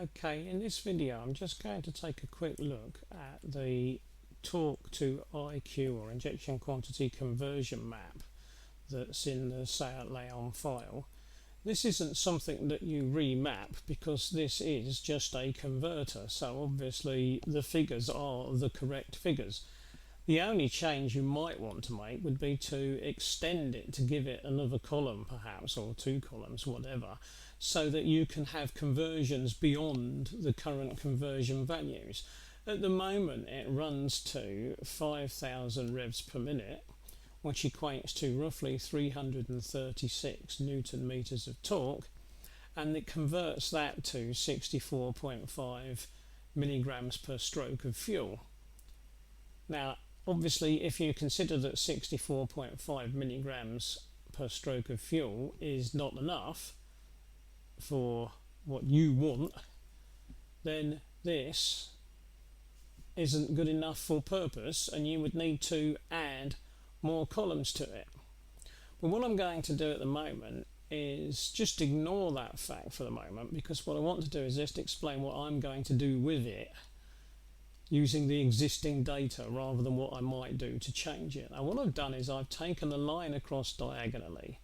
Okay, in this video I'm just going to take a quick look at the torque to IQ or injection quantity conversion map that's in the Seat Leon file. This isn't something that you remap because this is just a converter, so obviously the figures are the correct figures. The only change you might want to make would be to extend it to give it another column perhaps, or two columns, whatever, so that you can have conversions beyond the current conversion values. At the moment it runs to 5,000 revs per minute, which equates to roughly 336 Newton meters of torque, and it converts that to 64.5 milligrams per stroke of fuel. Now obviously if you consider that 64.5 milligrams per stroke of fuel is not enough for what you want, then this isn't good enough for purpose and you would need to add more columns to it. But what I'm going to do at the moment is just ignore that fact for the moment, because what I want to do is just explain what I'm going to do with it using the existing data rather than what I might do to change it. Now what I've done is I've taken a line across diagonally,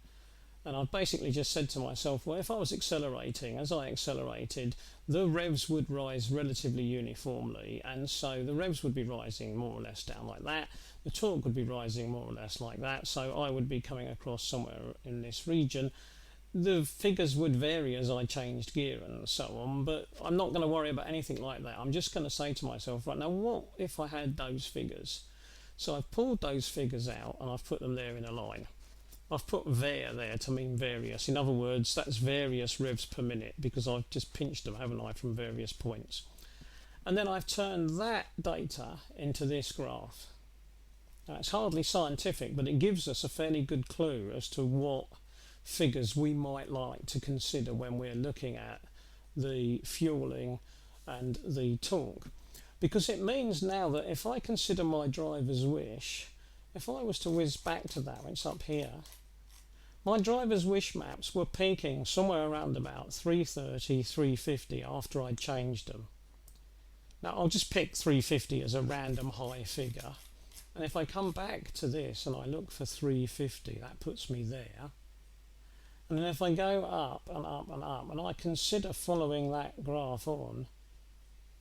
and I've basically just said to myself, well, if I was accelerating, as I accelerated, the revs would rise relatively uniformly, and so the revs would be rising more or less down like that, the torque would be rising more or less like that, so I would be coming across somewhere in this region. The figures would vary as I changed gear and so on, but I'm not going to worry about anything like that. I'm just going to say to myself, right, now what if I had those figures? So I've pulled those figures out and I've put them there in a line. I've put var there to mean various. In other words, that's various revs per minute, because I've just pinched them, haven't I, from various points. And then I've turned that data into this graph. Now, it's hardly scientific, but it gives us a fairly good clue as to what figures we might like to consider when we're looking at the fueling and the torque. Because it means now that if I consider my driver's wish, if I was to whiz back to that, it's up here, my driver's wish maps were peaking somewhere around about 330, 350 after I'd changed them. Now I'll just pick 350 as a random high figure, and if I come back to this and I look for 350, that puts me there. And then if I go up and up and up and I consider following that graph on,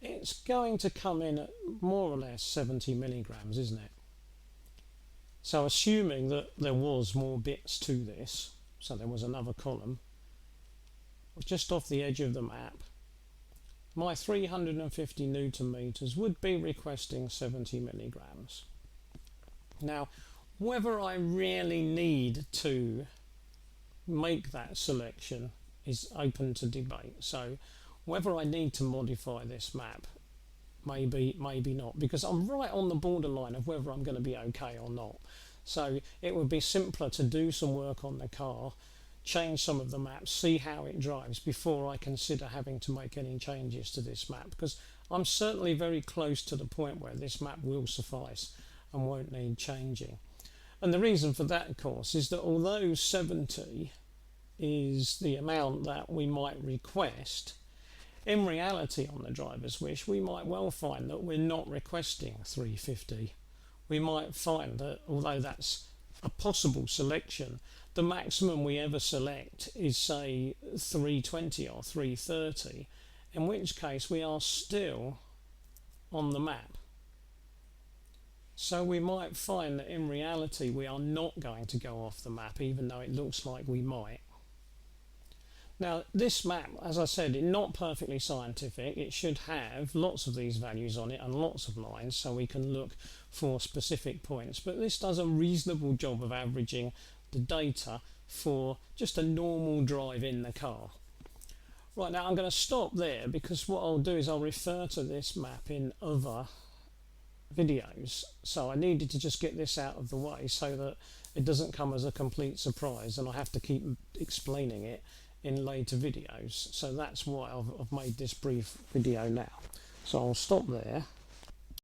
it's going to come in at more or less 70 milligrams, isn't it? So assuming that there was more bits to this, so there was another column, just off the edge of the map, my 350 Newton meters would be requesting 70 milligrams. Now, whether I really need to make that selection is open to debate. So whether I need to modify this map, maybe not, because I'm right on the borderline of whether I'm going to be okay or not. So it would be simpler to do some work on the car, change some of the maps, see how it drives before I consider having to make any changes to this map, because I'm certainly very close to the point where this map will suffice and won't need changing. And the reason for that, of course, is that although 70 is the amount that we might request, in reality on the driver's wish we might well find that we're not requesting 350. We might find that although that's a possible selection, the maximum we ever select is say 320 or 330, in which case we are still on the map. So we might find that in reality we are not going to go off the map, even though it looks like we might. Now this map, as I said, is not perfectly scientific. It should have lots of these values on it and lots of lines so we can look for specific points, but this does a reasonable job of averaging the data for just a normal drive in the car. Right, now I'm going to stop there, because what I'll do is I'll refer to this map in other videos, so I needed to just get this out of the way so that it doesn't come as a complete surprise and I have to keep explaining it in later videos. So that's why I've made this brief video now. So I'll stop there.